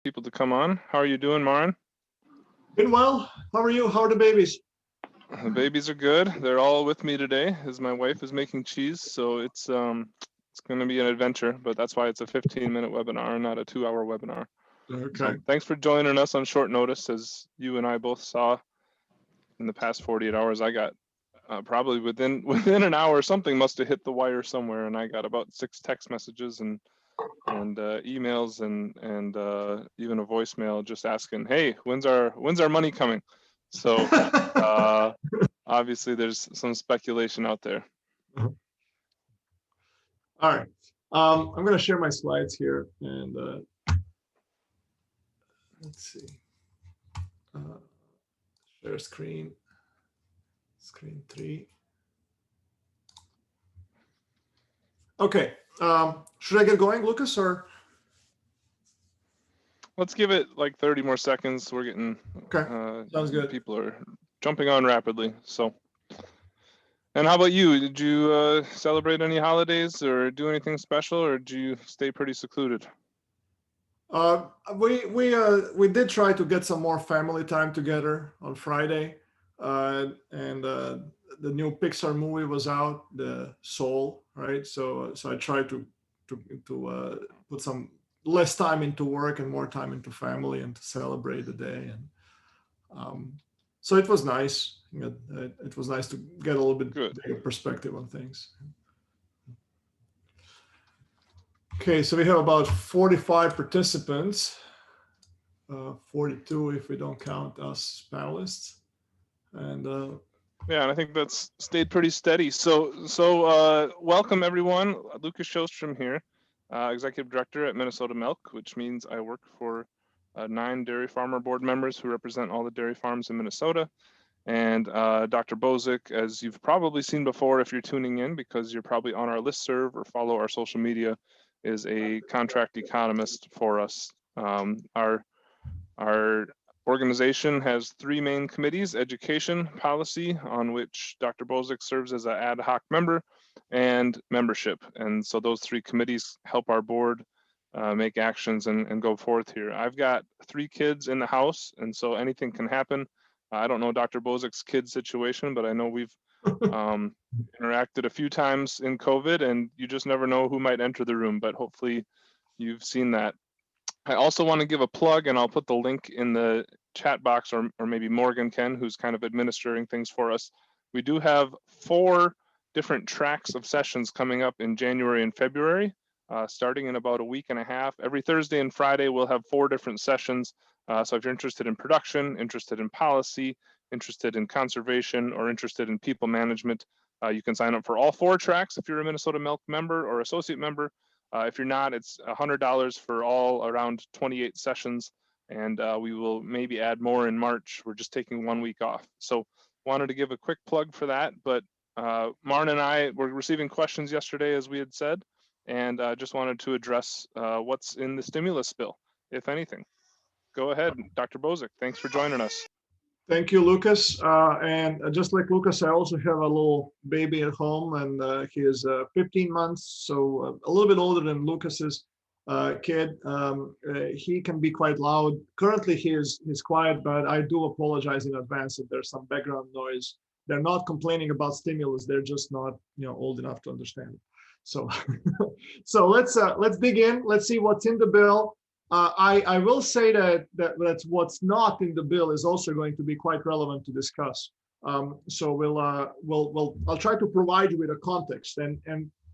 people to come on. How are you doing, Marin? Been well. How are you? How are the babies? The babies are good. They're all with me today as my wife is making cheese, so it's going to be an adventure, but that's why it's a 15-minute webinar, not a 2-hour webinar. Okay. So thanks for joining us on short notice. As you and I both saw in the past 48 hours, I got probably within an hour, something must have hit the wire somewhere, and I got about 6 text messages and emails and even a voicemail just asking, "Hey, when's our money coming?" So obviously there's some speculation out there. All right. I'm going to share my slides here and let's see. Share screen 3. Okay. Should I get going, Lucas, or? Let's give it like 30 more seconds. We're getting okay. Sounds good. People are jumping on rapidly. So, and how about you? Did you celebrate any holidays or do anything special, or did you stay pretty secluded? We did try to get some more family time together on Friday, and the new Pixar movie was out, the Soul, right? So I tried to put some less time into work and more time into family and to celebrate the day, and so it was nice. It was nice to get a little bit bigger perspective on things. Okay, so we have about 45 participants, 42 if we don't count us panelists, and yeah, and I think that's stayed pretty steady. So welcome everyone. Lucas Sjostrom here, Executive Director at Minnesota Milk, which means I work for 9 dairy farmer board members who represent all the dairy farms in Minnesota. And Dr. Bozic, as you've probably seen before if you're tuning in, because you're probably on our listserv or follow our social media, is a contract economist for us. Our organization has 3 main committees: education, policy, on which Dr. Bozic serves as an ad hoc member, and membership. And so those 3 committees help our board make actions and go forth here. I've got 3 kids in the house, and so anything can happen. I don't know Dr. Bozic's kid situation, but I know we've interacted a few times in COVID, and you just never know who might enter the room, but hopefully you've seen that. I also want to give a plug, and I'll put the link in the chat box, or maybe Morgan can, who's kind of administering things for us. We do have 4 different tracks of sessions coming up in January and February, starting in about a week and a half. Every Thursday and Friday, we'll have 4 different sessions. So if you're interested in production, interested in policy, interested in conservation, or interested in people management, you can sign up for all 4 tracks if you're a Minnesota Milk member or associate member. If you're not, it's $100 for all around 28 sessions, and we will maybe add more in March. We're just taking 1 week off. So wanted to give a quick plug for that, but Marin and I were receiving questions yesterday, as we had said, and just wanted to address what's in the stimulus bill, if anything. Go ahead, Dr. Bozic. Thanks for joining us. Thank you, Lucas. And just like Lucas, I also have a little baby at home, and he is 15 months, so a little bit older than Lucas's kid. He can be quite loud. Currently, he's quiet, but I do apologize in advance if there's some background noise. They're not complaining about stimulus; they're just not, old enough to understand it. So, so let's dig in. Let's see what's in the bill. I will say that's what's not in the bill is also going to be quite relevant to discuss. So I'll try to provide you with a context, and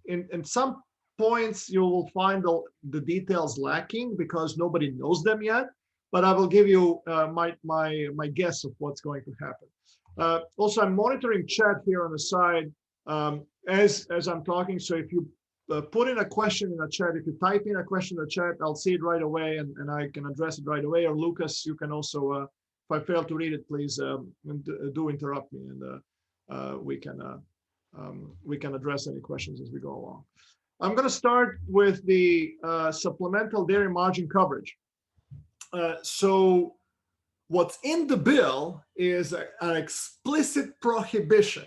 in some points you will find the details lacking because nobody knows them yet. But I will give you my guess of what's going to happen. Also, I'm monitoring chat here on the side as I'm talking. So if you put in a question in the chat. If you type in a question in the chat, I'll see it right away and I can address it right away. Or Lucas, you can also, if I fail to read it, please do interrupt me, and we can address any questions as we go along. I'm going to start with the supplemental dairy margin coverage. So what's in the bill is an explicit prohibition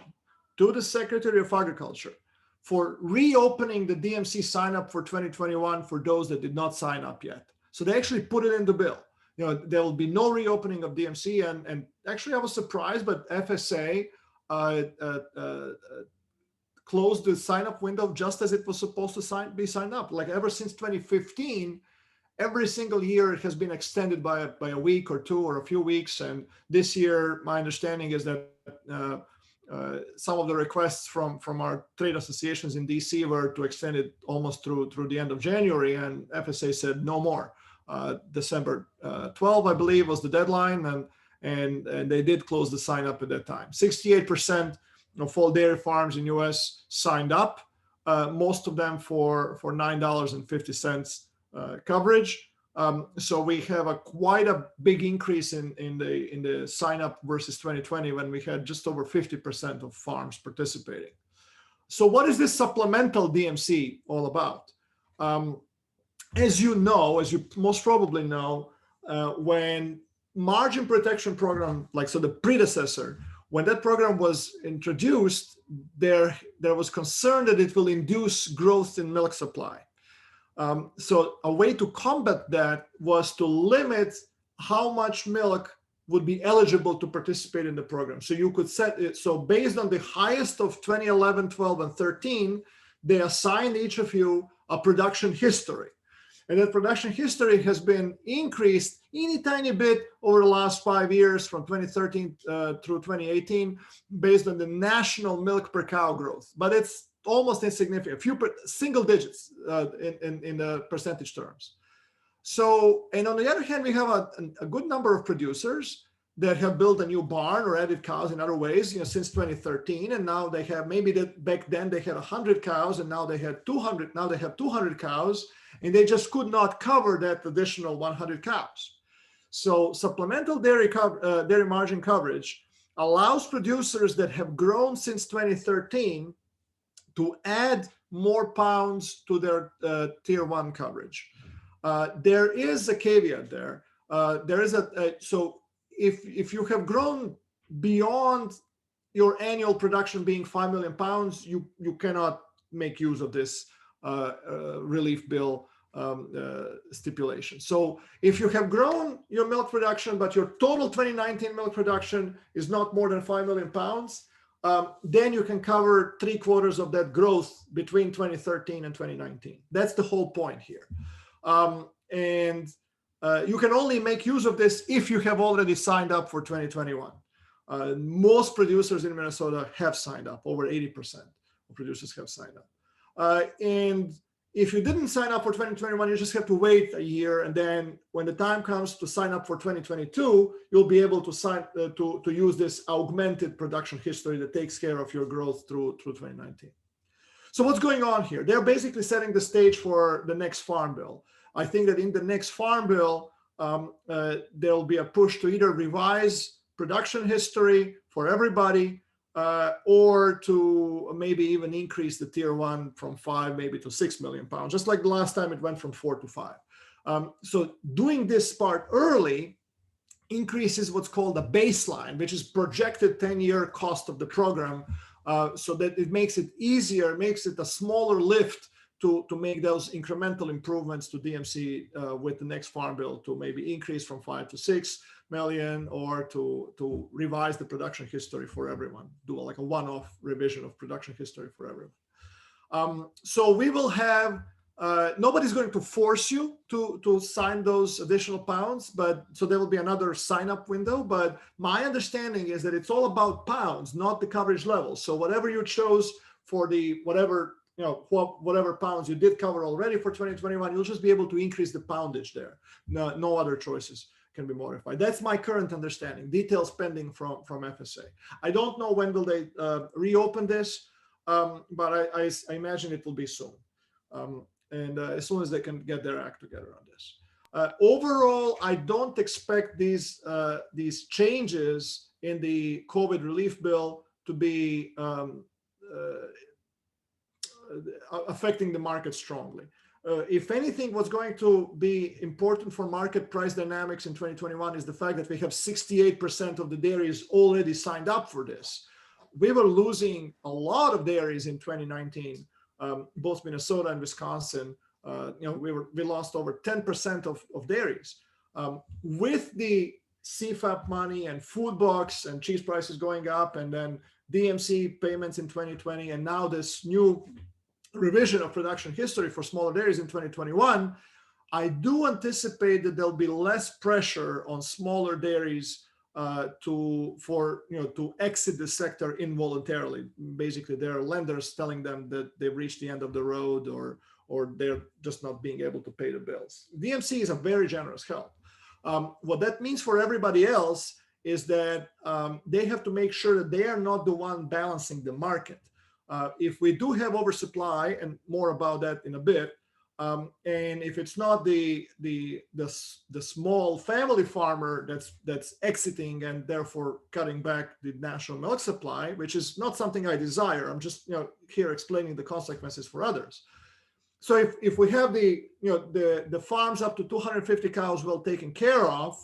to the Secretary of Agriculture for reopening the DMC sign up for 2021 for those that did not sign up yet. So they actually put it in the bill. There will be no reopening of DMC. And actually, I was surprised, but FSA closed the sign-up window just as it was supposed to be signed up. Like ever since 2015, every single year it has been extended by a week or two or a few weeks. And this year, my understanding is that some of the requests from our trade associations in DC were to extend it almost through the end of January, and FSA said no more. December 12, I believe, was the deadline, and they did close the sign up at that time. 68% of all dairy farms in US signed up, most of them for $9.50 coverage. So we have quite a big increase in the sign up versus 2020, when we had just over 50% of farms participating. So what is this supplemental DMC all about? As you most probably know, when margin protection program, the predecessor, when that program was introduced, there was concern that it will induce growth in milk supply. So a way to combat that was to limit how much milk would be eligible to participate in the program. So you could set it, so based on the highest of 2011, 12, and 13, they assigned each of you a production history. And that production history has been increased a tiny bit over the last 5 years, from 2013 through 2018, based on the national milk per cow growth. But it's almost insignificant, single digits in the percentage terms. So, and on the other hand, we have a good number of producers that have built a new barn or added cows in other ways, since 2013, and now they have, maybe back then they had 100 cows, and now they had 200. Now they have 200 cows, and they just could not cover that additional 100 cows. So, supplemental dairy margin coverage allows producers that have grown since 2013 to add more pounds to their tier 1 coverage. There is a caveat there. So if you have grown beyond your annual production being 5 million pounds, you cannot make use of this relief bill stipulation. So if you have grown your milk production, but your total 2019 milk production is not more than 5 million pounds, then you can cover 3/4 of that growth between 2013 and 2019. That's the whole point here. You can only make use of this if you have already signed up for 2021. Most producers in Minnesota have signed up. Over 80% of producers have signed up. And if you didn't sign up for 2021, you just have to wait a year. And then when the time comes to sign up for 2022, you'll be able to to use this augmented production history that takes care of your growth through 2019. So what's going on here? They're basically setting the stage for the next farm bill. I think that in the next farm bill, there'll be a push to either revise production history for everybody, or to maybe even increase the tier 1 from 5 maybe to 6 million pounds, just like the last time it went from 4 to 5. So doing this part early increases what's called a baseline, which is projected 10-year cost of the program, so that it makes it easier, makes it a smaller lift to make those incremental improvements to DMC with the next farm bill, to maybe increase from 5 to 6 million, or to revise the production history for everyone, do like a one-off revision of production history for everyone. So we will have, nobody's going to force you to sign those additional pounds, so there will be another sign-up window. But my understanding is that it's all about pounds, not the coverage level. So whatever you chose for the whatever pounds you did cover already for 2021, you'll just be able to increase the poundage there. No other choices can be modified. That's my current understanding. Details pending from FSA. I don't know when will they reopen this, but I imagine it will be soon. And as soon as they can get their act together on this. Overall, I don't expect these changes in the COVID relief bill to be affecting the market strongly. If anything, what's going to be important for market price dynamics in 2021 is the fact that we have 68% of the dairies already signed up for this. We were losing a lot of dairies in 2019, both Minnesota and Wisconsin, we lost over 10% of dairies. With the CFAP money and food bucks and cheese prices going up, and then DMC payments in 2020, and now this new revision of production history for smaller dairies in 2021, I do anticipate that there'll be less pressure on smaller dairies to exit the sector involuntarily. Basically, there are lenders telling them that they've reached the end of the road, or they're just not being able to pay the bills. DMC is a very generous help. What that means for everybody else is that they have to make sure that they are not the one balancing the market. If we do have oversupply, and more about that in a bit, and if it's not the small family farmer that's exiting and therefore cutting back the national milk supply, which is not something I desire. I'm just here explaining the consequences for others. So if we have the farms up to 250 cows well taken care of,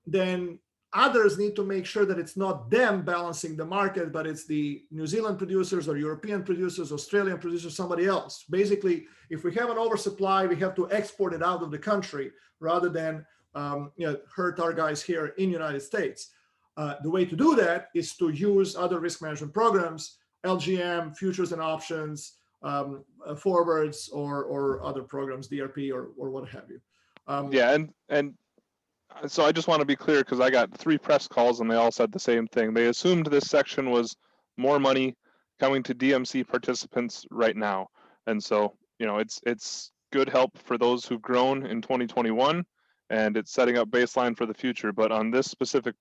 then others need to make sure that it's not them balancing the market, but it's the New Zealand producers or European producers, Australian producers, somebody else. Basically, if we have an oversupply, we have to export it out of the country rather than hurt our guys here in the United States. The way to do that is to use other risk management programs, LGM, futures and options, forwards, or other programs, DRP or what have you. And so I just want to be clear, because I got 3 press calls and they all said the same thing. They assumed this section was more money coming to DMC participants right now. And so, it's good help for those who've grown in 2021, and it's setting up baseline for the future. But on this specific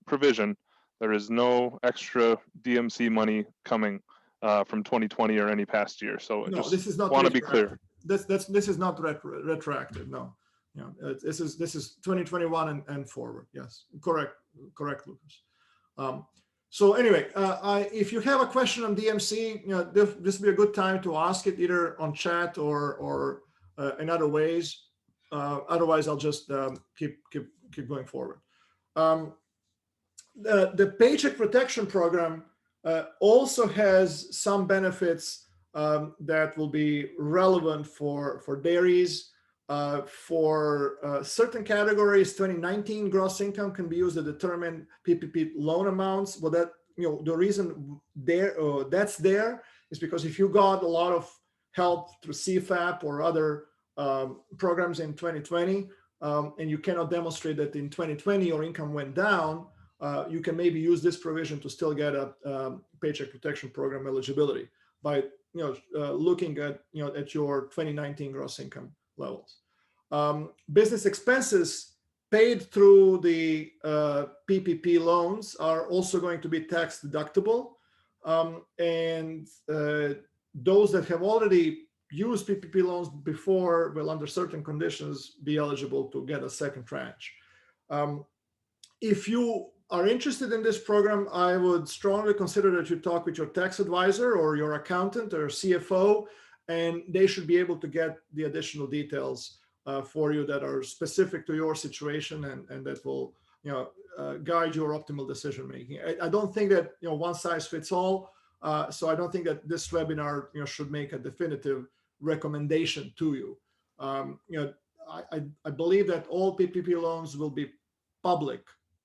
provision, there is no extra DMC money coming from 2020 or any past year. So no, just this is not want to be clear. This is not retroactive. No. This is 2021 and forward. Yes, correct, Lucas. So anyway, if you have a question on DMC, this would be a good time to ask it either on chat or in other ways. Otherwise, I'll just keep going forward. The Paycheck Protection Program also has some benefits that will be relevant for dairies. For certain categories, 2019 gross income can be used to determine PPP loan amounts. Well, the reason that's there is because if you got a lot of help through CFAP or other programs in 2020, and you cannot demonstrate that in 2020 your income went down, you can maybe use this provision to still get a Paycheck Protection Program eligibility by looking at your 2019 gross income levels. Business expenses paid through the PPP loans are also going to be tax deductible, and those that have already used PPP loans before will, under certain conditions, be eligible to get a second tranche. If you are interested in this program, I would strongly consider that you talk with your tax advisor or your accountant or CFO, and they should be able to get the additional details for you that are specific to your situation and that will guide your optimal decision making. I don't think that one size fits all, so I don't think that this webinar should make a definitive recommendation to you. I believe that all PPP loans will be public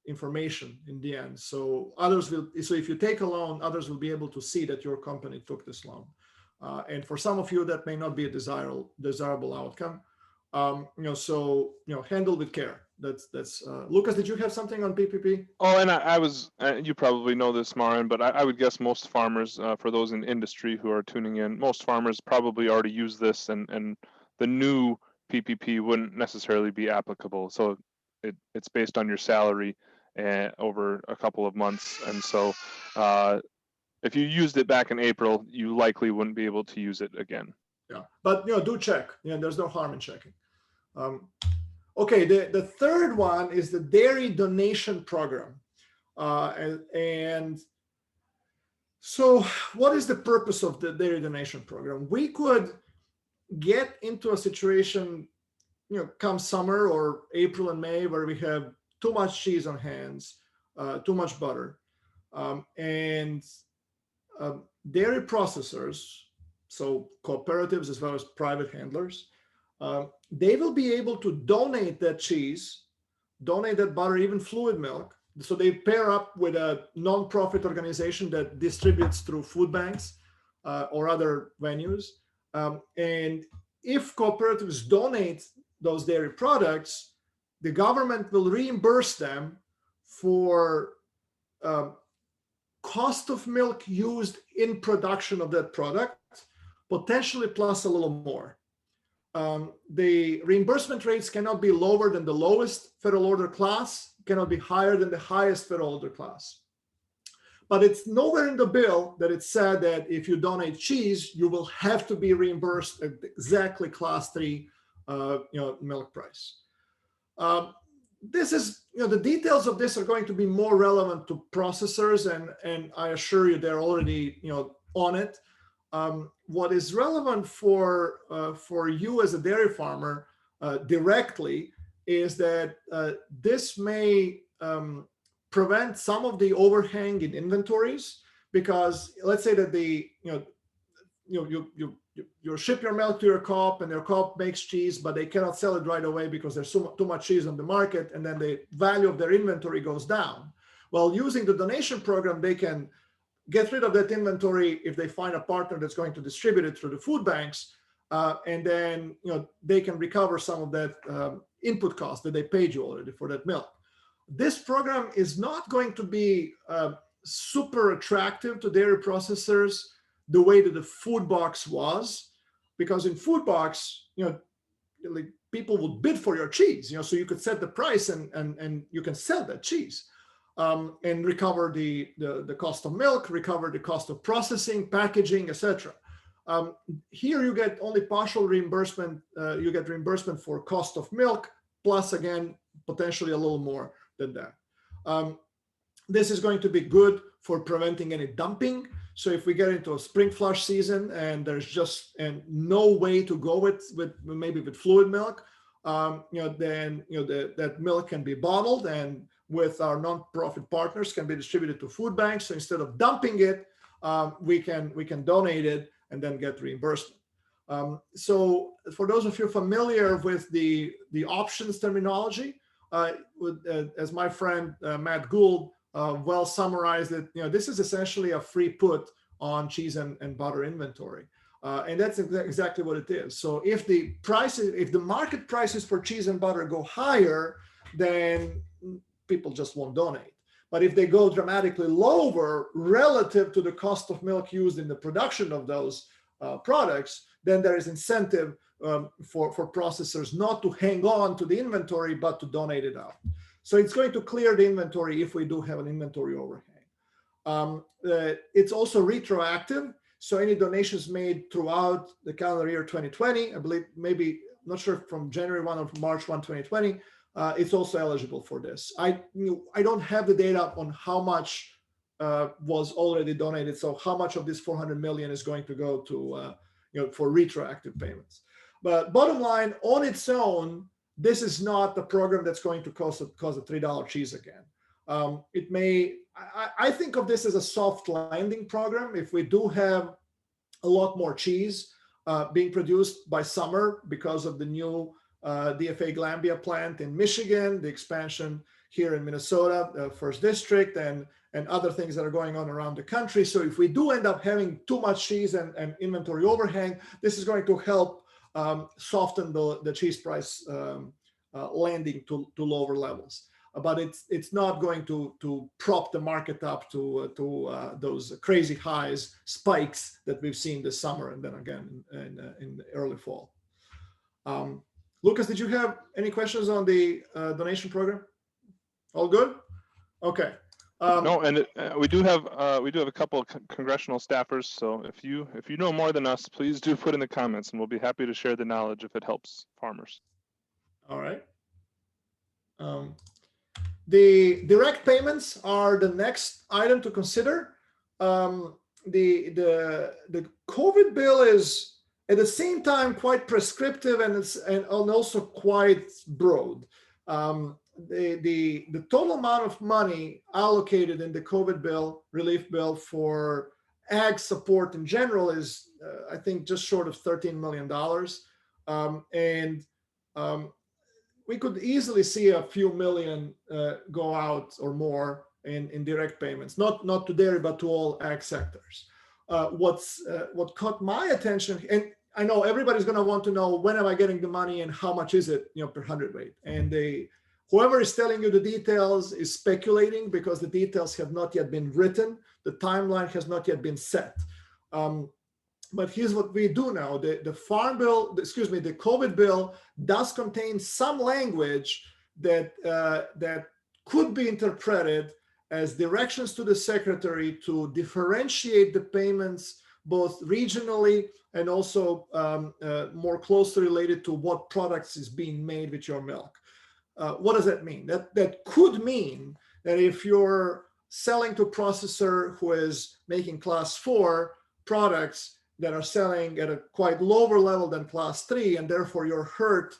information in the end. So if you take a loan, others will be able to see that your company took this loan. And for some of you, that may not be a desirable outcome. So handle with care. That's Lucas, did you have something on PPP? Oh, and I was, you probably know this, Marin, but I would guess most farmers, for those in industry who are tuning in, most farmers probably already use this, and the new PPP wouldn't necessarily be applicable. So it's based on your salary over a couple of months. And so if you used it back in April, you likely wouldn't be able to use it again. Yeah, but do check. There's no harm in checking. Okay, the third one is the dairy donation program. And so what is the purpose of the dairy donation program? We could get into a situation, come summer or April and May, where we have too much cheese on hands, too much butter. And dairy processors, so cooperatives as well as private handlers, they will be able to donate that cheese, donate that butter, even fluid milk. So they pair up with a non-profit organization that distributes through food banks or other venues. And if cooperatives donate those dairy products, the government will reimburse them for cost of milk used in production of that product, potentially plus a little more. The reimbursement rates cannot be lower than the lowest federal order class, cannot be higher than the highest federal order class. But it's nowhere in the bill that it said that if you donate cheese, you will have to be reimbursed at exactly class 3 milk price. This is, the details of this are going to be more relevant to processors, and I assure you they're already, on it. What is relevant for you as a dairy farmer directly is that this may prevent some of the overhang in inventories, because let's say that you ship your milk to your co-op and your co-op makes cheese, but they cannot sell it right away because there's too much cheese on the market, and then the value of their inventory goes down. Well, using the donation program, they can get rid of that inventory if they find a partner that's going to distribute it through the food banks, and then they can recover some of that input cost that they paid you already for that milk. This program is not going to be super attractive to dairy processors the way that the food box was, because in food box, like people would bid for your cheese, so you could set the price and you can sell that cheese. And recover the cost of milk, recover the cost of processing, packaging, etc. Here you get only partial reimbursement. You get reimbursement for cost of milk, plus again, potentially a little more than that. This is going to be good for preventing any dumping. So if we get into a spring flush season and there's just no way to go with maybe with fluid milk, then that milk can be bottled and with our non-profit partners can be distributed to food banks. So instead of dumping it, we can donate it and then get reimbursement. So for those of you familiar with the options terminology, as my friend Matt Gould well summarized it, this is essentially a free put on cheese and butter inventory. And that's exactly what it is. So if the market prices for cheese and butter go higher, then people just won't donate. But if they go dramatically lower relative to the cost of milk used in the production of those products, then there is incentive for processors not to hang on to the inventory, but to donate it out. So it's going to clear the inventory if we do have an inventory overhang. It's also retroactive. So any donations made throughout the calendar year 2020, I believe maybe, not sure from January 1 or March 1, 2020, it's also eligible for this. I don't have the data on how much was already donated. So how much of this 400 million is going to go to, for retroactive payments. But bottom line, on its own, this is not the program that's going to cause a $3 cheese again. It may, I think of this as a soft landing program. If we do have a lot more cheese being produced by summer because of the new DFA Glambia plant in Michigan, the expansion here in Minnesota, first district, and other things that are going on around the country. So if we do end up having too much cheese and inventory overhang, this is going to help soften the cheese price landing to lower levels. But it's not going to prop the market up to those crazy highs, spikes that we've seen this summer and then again in the early fall. Lucas, did you have any questions on the donation program? All good? Okay. No, and we do have a couple of congressional staffers. So if you know more than us, please do put in the comments, and we'll be happy to share the knowledge if it helps farmers. All right. The direct payments are the next item to consider. The COVID bill is at the same time quite prescriptive and also quite broad. The total amount of money allocated in the COVID bill, relief bill for ag support in general is, I think, just short of $13 million. And we could easily see a few million go out or more in direct payments, not to dairy, but to all ag sectors. What caught my attention, and I know everybody's going to want to know, when am I getting the money and how much is it, per hundredweight? And whoever is telling you the details is speculating, because the details have not yet been written. The timeline has not yet been set. But here's what we do know. The farm bill, the COVID bill does contain some language that could be interpreted as directions to the secretary to differentiate the payments both regionally and also more closely related to what products is being made with your milk. What does that mean? That could mean that if you're selling to a processor who is making class 4 products that are selling at a quite lower level than class 3, and therefore you're hurt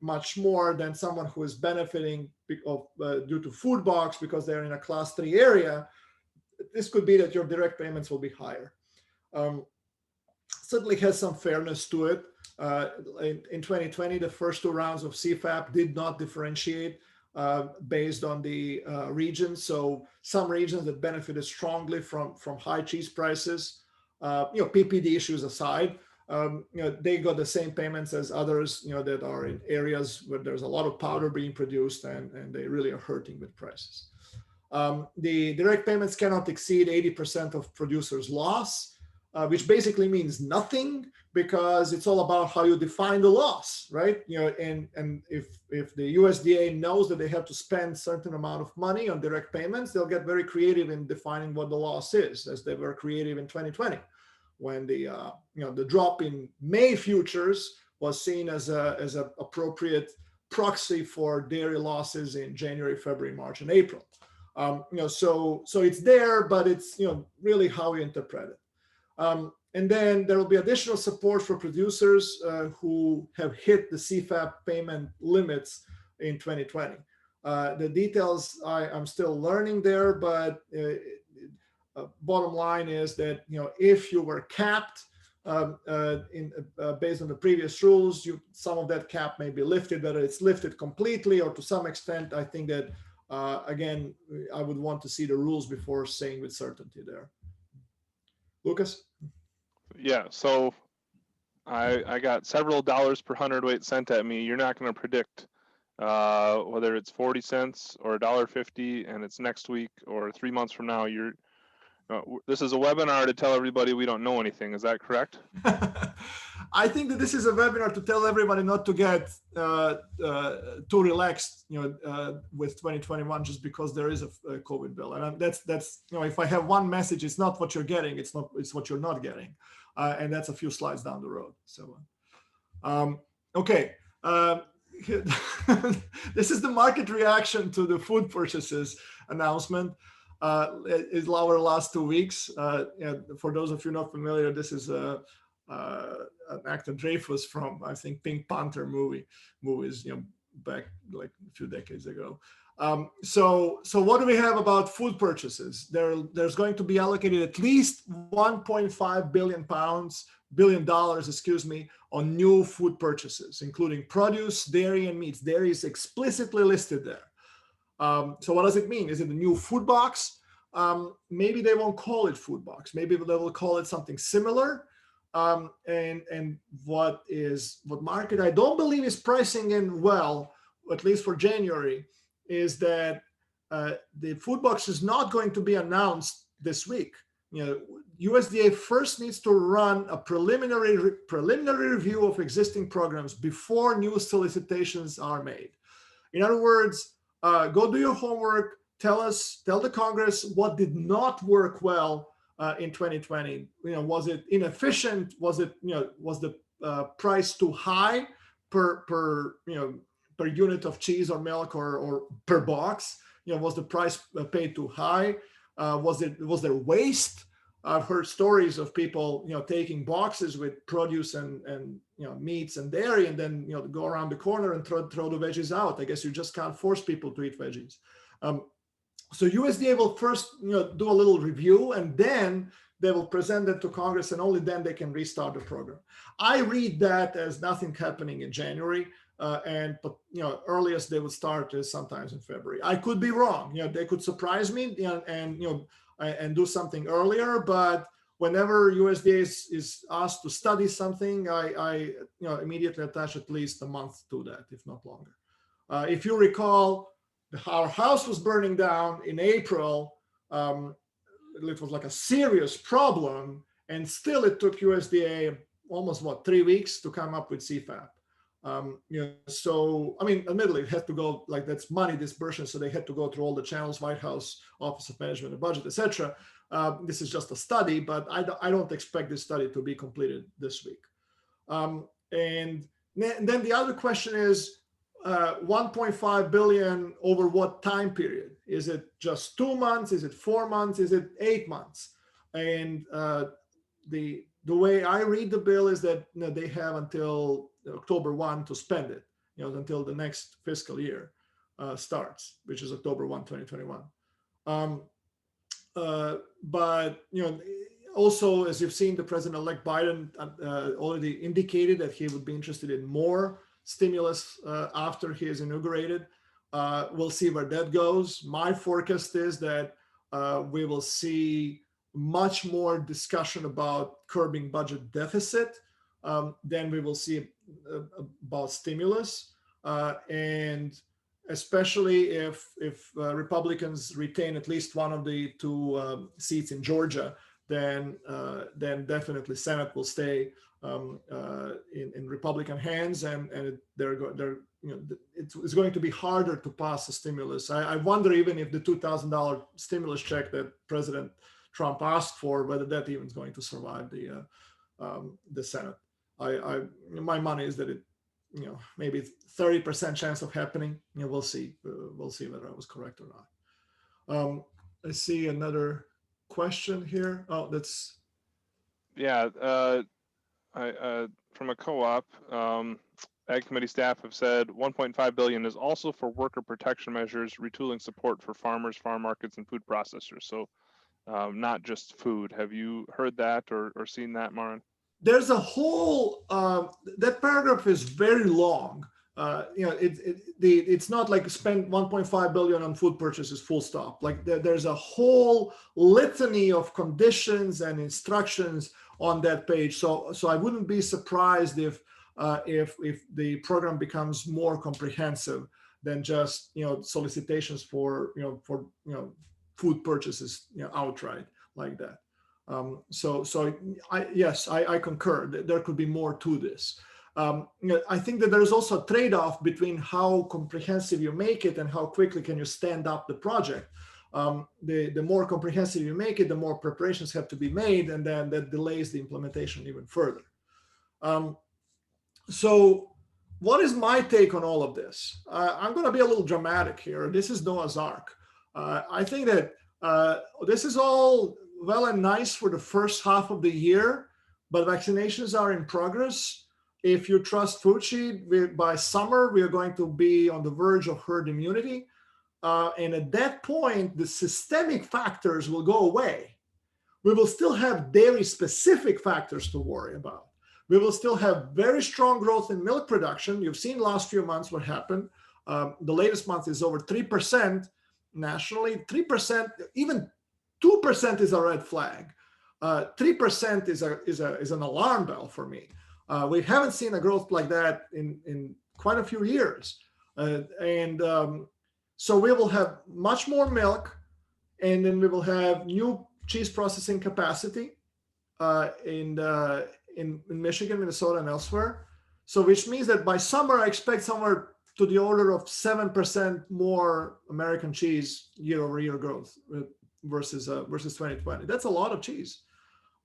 much more than someone who is benefiting due to food box because they're in a class 3 area, this could be that your direct payments will be higher. Certainly has some fairness to it. In 2020, the first 2 rounds of CFAP did not differentiate based on the region. So some regions that benefited strongly from high cheese prices, PPD issues aside, they got the same payments as others, that are in areas where there's a lot of powder being produced and they really are hurting with prices. The direct payments cannot exceed 80% of producers' loss, which basically means nothing, because it's all about how you define the loss, right? And if the USDA knows that they have to spend a certain amount of money on direct payments, they'll get very creative in defining what the loss is, as they were creative in 2020, when the drop in May futures was seen as a appropriate proxy for dairy losses in January, February, March, and April. So it's there, but it's really how you interpret it. And then there will be additional support for producers who have hit the CFAP payment limits in 2020. The details I'm still learning there, but bottom line is that if you were capped based on the previous rules, some of that cap may be lifted, whether it's lifted completely or to some extent. I think that again, I would want to see the rules before saying with certainty there. Lucas? Yeah, so I got several dollars per hundredweight sent at me. You're not going to predict whether it's 40 cents or $1.50 and it's next week or 3 months from now. This is a webinar to tell everybody we don't know anything. Is that correct? I think that this is a webinar to tell everybody not to get too relaxed, with 2021, just because there is a COVID bill. And that's if I have one message, it's not what you're getting, it's what you're not getting, and that's a few slides down the road. So, okay. This is the market reaction to the food purchases announcement. Is our last 2 weeks. For those of you not familiar, this is an actor Dreyfus from, I think, Pink Panther movies, back like a few decades ago. So what do we have about food purchases? There's going to be allocated at least 1.5 billion dollars, on new food purchases, including produce, dairy, and meats. Dairy is explicitly listed there. So what does it mean? Is it a new food box? Maybe they won't call it food box. Maybe they will call it something similar. And what market I don't believe is pricing in well, at least for January, is that the food box is not going to be announced this week. USDA first needs to run a preliminary review of existing programs before new solicitations are made. In other words, go do your homework. Tell the Congress what did not work well in 2020. Was it inefficient? Was the price too high per unit of cheese or milk or per box? Was the price paid too high? Was there waste? I've heard stories of people taking boxes with produce and meats and dairy, and then go around the corner and throw the veggies out. I guess you just can't force people to eat veggies. So USDA will first do a little review, and then they will present it to Congress, and only then they can restart the program. I read that as nothing happening in January, but earliest they would start is sometimes in February. I could be wrong. They could surprise me, and do something earlier. But whenever USDA is asked to study something, I immediately attach at least a month to that, if not longer. If you recall, our house was burning down in April. It was like a serious problem, and still it took USDA almost 3 weeks to come up with CFAP. So I mean, admittedly, it had to go, like, that's money dispersion, so they had to go through all the channels: White House, Office of Management and Budget, etc. This is just a study, but I don't expect this study to be completed this week. And then the other question is, 1.5 billion over what time period? Is it just 2 months? Is it 4 months? Is it 8 months? And the way I read the bill is that they have until October 1 to spend it, until the next fiscal year starts, which is October 1, 2021. But also, as you've seen, the President-elect Biden already indicated that he would be interested in more stimulus after he is inaugurated. We'll see where that goes. My forecast is that we will see much more discussion about curbing budget deficit than we will see about stimulus, and especially if Republicans retain at least one of the two seats in Georgia, then definitely Senate will stay in Republican hands, and it's going to be harder to pass a stimulus. I wonder even if the $2,000 stimulus check that President Trump asked for, whether that even is going to survive the Senate. My money is that it, maybe 30% chance of happening. We'll see. We'll see whether I was correct or not. I see another question here. Oh, that's. Yeah. From a co-op, Ag Committee staff have said 1.5 billion is also for worker protection measures, retooling support for farmers, farm markets, and food processors. So not just food. Have you heard that or seen that, Marin? There's a whole, that paragraph is very long. It's not like spend 1.5 billion on food purchases, full stop. Like there's a whole litany of conditions and instructions on that page. So I wouldn't be surprised if the program becomes more comprehensive than just solicitations for food purchases outright like that. Yes, I concur. There could be more to this. I think that there's also a trade-off between how comprehensive you make it and how quickly can you stand up the project. The more comprehensive you make it, the more preparations have to be made, and then that delays the implementation even further. So what is my take on all of this? I'm going to be a little dramatic here. This is Noah's Ark. I think that this is all well and nice for the first half of the year, but vaccinations are in progress. If you trust Fauci, by summer, we are going to be on the verge of herd immunity. And at that point, the systemic factors will go away. We will still have dairy-specific factors to worry about. We will still have very strong growth in milk production. You've seen last few months what happened. The latest month is over 3% nationally. 3%, even 2% is a red flag. 3% is an alarm bell for me. We haven't seen a growth like that in quite a few years. So we will have much more milk, and then we will have new cheese processing capacity in Michigan, Minnesota, and elsewhere. So which means that by summer, I expect somewhere to the order of 7% more American cheese year-over-year growth versus 2020. That's a lot of cheese.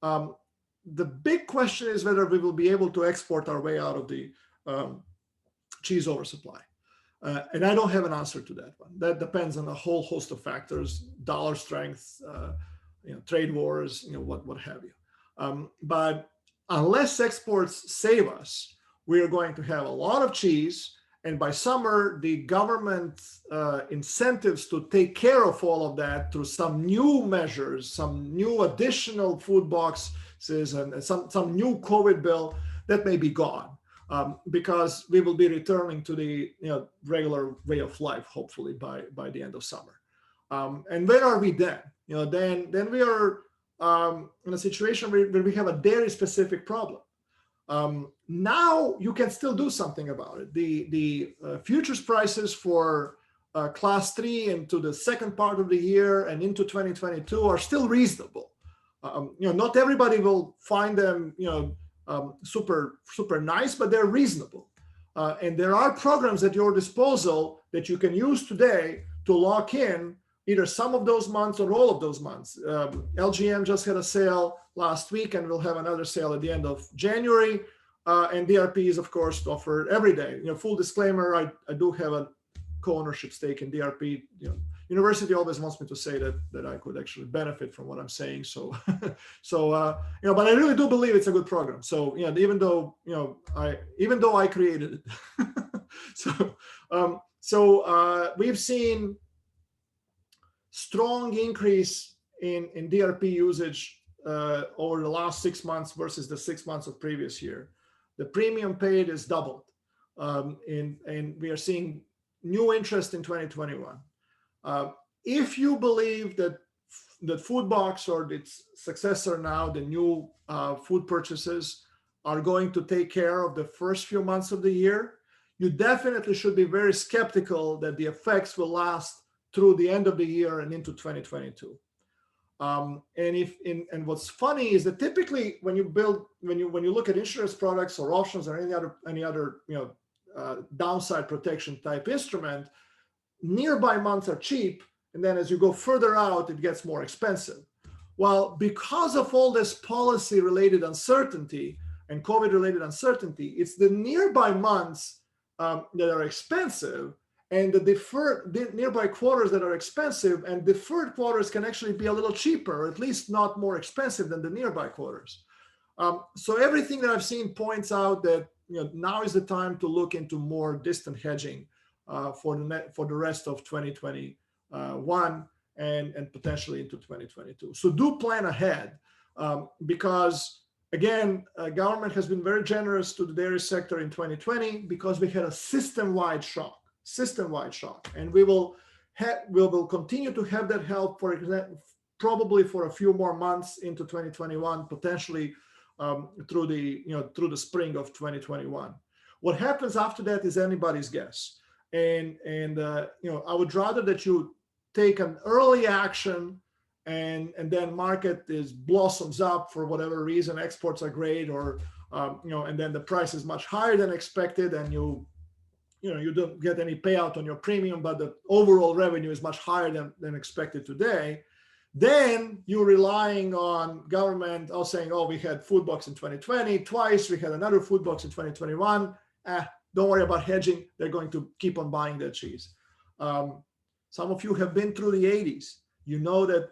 The big question is whether we will be able to export our way out of the cheese oversupply. And I don't have an answer to that one. That depends on a whole host of factors: dollar strength, trade wars, what have you. But unless exports save us, we are going to have a lot of cheese, And by summer, the government incentives to take care of all of that through some new measures, some new additional food boxes, and some new COVID bill, that may be gone. Because we will be returning to the regular way of life, hopefully by the end of summer. And where are we then? Then we are in a situation where we have a dairy specific problem. Now you can still do something about it. The futures prices for class 3 into the second part of the year and into 2022 are still reasonable. Not everybody will find them super nice, but they're reasonable. And there are programs at your disposal that you can use today to lock in either some of those months or all of those months. LGM just had a sale last week, and we'll have another sale at the end of January. And DRP is, of course, offered every day. Full disclaimer, I do have a co-ownership stake in DRP. University always wants me to say that I could actually benefit from what I'm saying. So, but I really do believe it's a good program. So, even though I created it. We've seen strong increase in DRP usage over the last 6 months versus the 6 months of previous year. The premium paid is doubled, and we are seeing new interest in 2021. If you believe that the food box or its successor now, the new food purchases, are going to take care of the first few months of the year, you definitely should be very skeptical that the effects will last through the end of the year and into 2022. And what's funny is that typically when you look at insurance products or options or any other downside protection type instrument, nearby months are cheap, and then as you go further out, it gets more expensive. Well, because of all this policy-related uncertainty and COVID-related uncertainty, it's the nearby months that are expensive, and the nearby quarters that are expensive, and deferred quarters can actually be a little cheaper, or at least not more expensive than the nearby quarters. So everything that I've seen points out that now is the time to look into more distant hedging for the rest of 2021 and potentially into 2022. So do plan ahead, because again, government has been very generous to the dairy sector in 2020 because we had a system-wide shock, and we will continue to have that help, for example, probably for a few more months into 2021, potentially through the spring of 2021. What happens after that is anybody's guess. And I would rather that you take an early action and then market blossoms up for whatever reason, exports are great, or and then the price is much higher than expected, and you don't get any payout on your premium, but the overall revenue is much higher than expected today. Then you're relying on government saying, we had food box in 2020 twice, we had another food box in 2021. Don't worry about hedging. They're going to keep on buying their cheese. Some of you have been through the 80s. You know that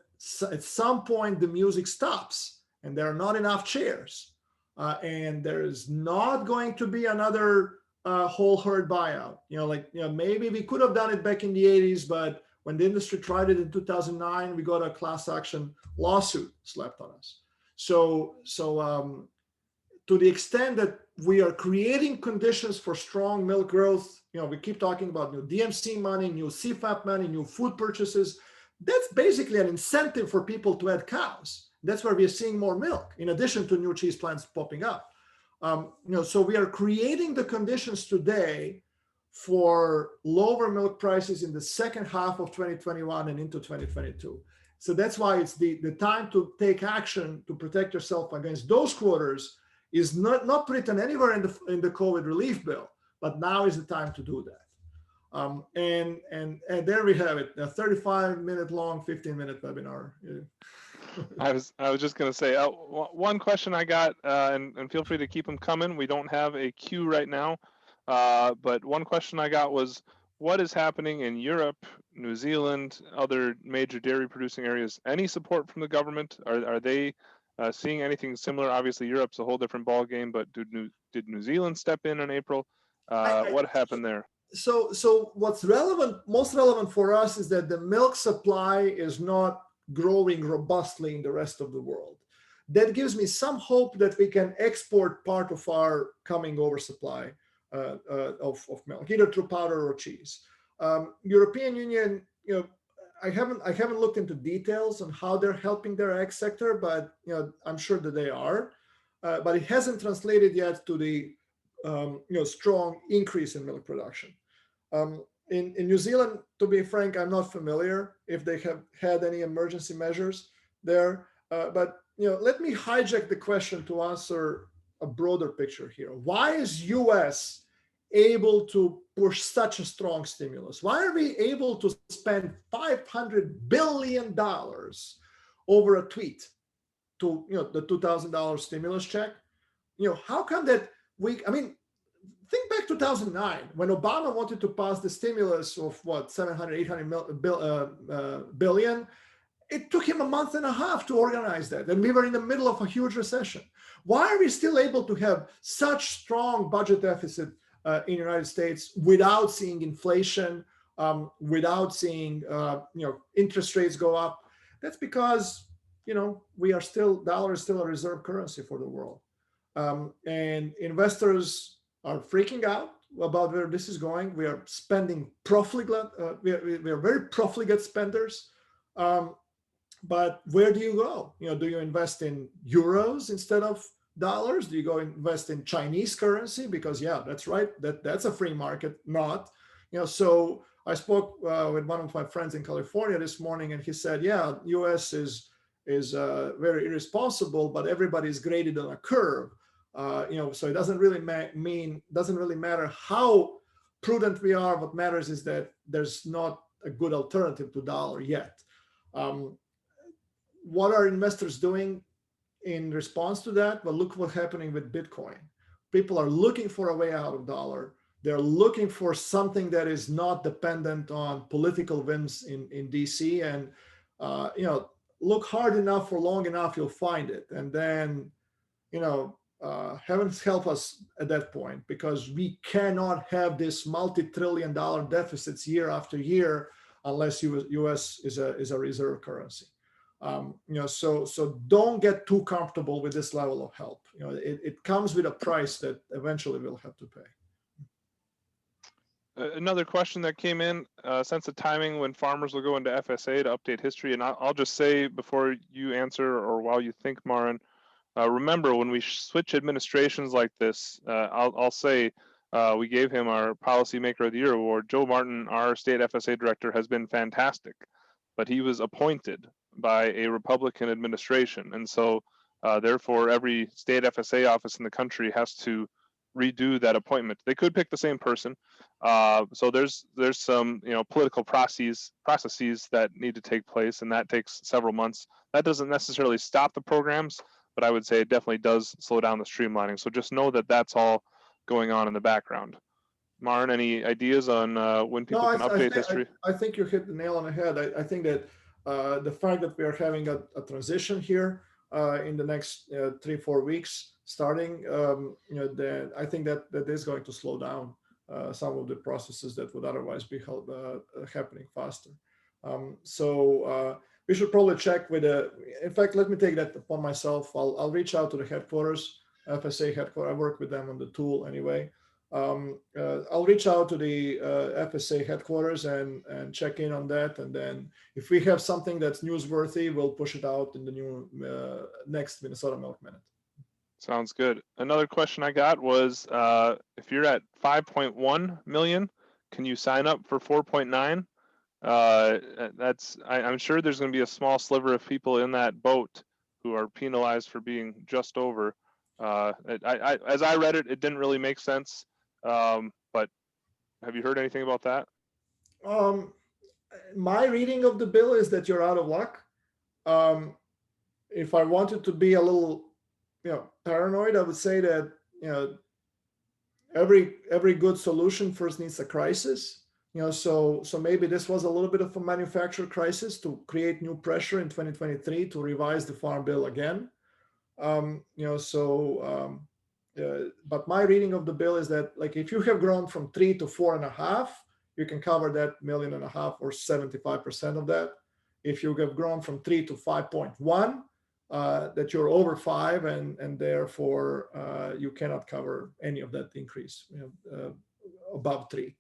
at some point the music stops and there are not enough chairs. And there is not going to be another whole herd buyout. Maybe we could have done it back in the 80s, but when the industry tried it in 2009, we got a class action lawsuit slapped on us. So to the extent that we are creating conditions for strong milk growth, we keep talking about new DMC money, new CFAP money, new food purchases. That's basically an incentive for people to add cows. That's where we are seeing more milk, in addition to new cheese plants popping up. So we are creating the conditions today for lower milk prices in the second half of 2021 and into 2022. So that's why it's the time to take action to protect yourself against those quarters is not written anywhere in the COVID relief bill, but now is the time to do that. And there we have it, a 35-minute long, 15-minute webinar. I was just going to say, one question I got, and feel free to keep them coming. We don't have a queue right now, but one question I got was, what is happening in Europe, New Zealand, other major dairy producing areas? Any support from the government? Are they seeing anything similar? Obviously, Europe's a whole different ballgame, but did New Zealand step in April? What happened there? So what's relevant, most relevant for us is that the milk supply is not growing robustly in the rest of the world. That gives me some hope that we can export part of our coming oversupply of milk, either through powder or cheese. European Union, I haven't looked into details on how they're helping their ag sector, but I'm sure that they are. But it hasn't translated yet to the strong increase in milk production. In New Zealand, to be frank, I'm not familiar if they have had any emergency measures there. But let me hijack the question to answer a broader picture here. Why is U.S. able to push such a strong stimulus? Why are we able to spend $500 billion over a tweet to the $2,000 stimulus check? How come that I mean, think back 2009 when Obama wanted to pass the stimulus of what 700, 800 billion. It took him a month and a half to organize that, and we were in the middle of a huge recession. Why are we still able to have such strong budget deficit in the United States without seeing inflation, without seeing interest rates go up? That's because dollar is still a reserve currency for the world, and investors are freaking out about where this is going. We are spending profligate. We are very profligate spenders. But where do you go? Do you invest in euros instead of dollars? Do you go invest in Chinese currency? Because that's right. That's a free market. Not, So I spoke with one of my friends in California this morning, and he said, U.S. is very irresponsible, but everybody's graded on a curve. So it doesn't really matter how prudent we are. What matters is that there's not a good alternative to dollar yet. What are investors doing in response to that? Well, look what's happening with Bitcoin. People are looking for a way out of dollar. They're looking for something that is not dependent on political whims in DC. And look hard enough for long enough, you'll find it. And then heavens help us at that point, because we cannot have this multi-trillion-dollar deficits year after year unless U.S. is a reserve currency. So don't get too comfortable with this level of help. It comes with a price that eventually we'll have to pay. Another question that came in, sense of timing when farmers will go into FSA to update history. And I'll just say before you answer or while you think, Marin, remember when we switch administrations like this, I'll say we gave him our Policymaker of the Year award. Joe Martin, our state FSA director, has been fantastic, but he was appointed by a Republican administration. And so therefore every state FSA office in the country has to redo that appointment. They could pick the same person. So there's some political processes that need to take place, and that takes several months. That doesn't necessarily stop the programs, but I would say it definitely does slow down the streamlining. So just know that that's all going on in the background. Marin, any ideas on when people can update history? I think you hit the nail on the head. I think that the fact that we are having a transition here in the next 3-4 weeks starting, I think that is going to slow down some of the processes that would otherwise be happening faster. So we should probably check with in fact, let me take that upon myself. I'll reach out to the headquarters, FSA headquarters. I work with them on the tool anyway. I'll reach out to the FSA headquarters and check in on that. And then if we have something that's newsworthy, we'll push it out in the new next Minnesota Milk Minute. Sounds good. Another question I got was, if you're at 5.1 million, can you sign up for 4.9? I'm sure there's going to be a small sliver of people in that boat who are penalized for being just over. As I read it, it didn't really make sense. But have you heard anything about that? My reading of the bill is that you're out of luck. If I wanted to be a little, paranoid, I would say that, every good solution first needs a crisis. So maybe this was a little bit of a manufactured crisis to create new pressure in 2023 to revise the farm bill again. But my reading of the bill is that, like, if you have grown from 3 to 4.5, you can cover that 1.5 million or 75% of that. If you have grown from 3 to 5.1, that you're over 5, and therefore you cannot cover any of that increase, above 3.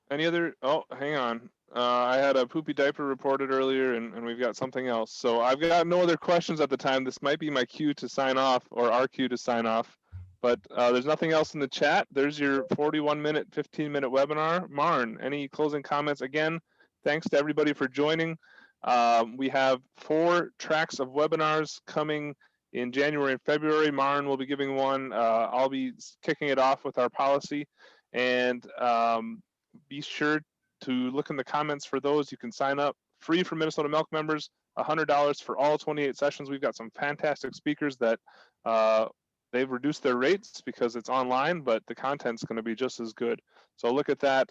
Any other? Oh, hang on. I had a poopy diaper reported earlier, and we've got something else. So I've got no other questions at the time. This might be my cue to sign off, or our cue to sign off. But there's nothing else in the chat. There's your 41-minute, 15-minute webinar. Marin, any closing comments? Again, thanks to everybody for joining. We have 4 tracks of webinars coming in January and February. Marin will be giving one. I'll be kicking it off with our policy. And be sure to look in the comments for those. You can sign up free for Minnesota Milk members, $100 for all 28 sessions. We've got some fantastic speakers that they've reduced their rates because it's online, but the content's going to be just as good. So look at that,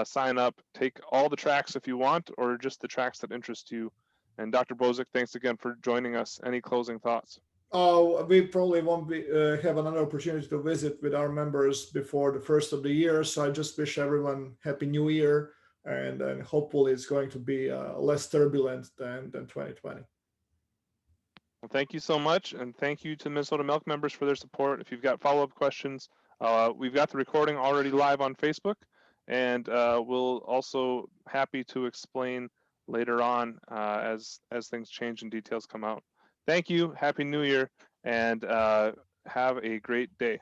sign up, take all the tracks if you want, or just the tracks that interest you. And Dr. Bozic, thanks again for joining us. Any closing thoughts? Oh, we probably won't have another opportunity to visit with our members before the first of the year. So I just wish everyone Happy New Year, and hopefully it's going to be less turbulent than 2020. Well, thank you so much, and thank you to Minnesota Milk members for their support. If you've got follow-up questions, we've got the recording already live on Facebook, and we'll also happy to explain later on as things change and details come out. Thank you, Happy New Year, and have a great day.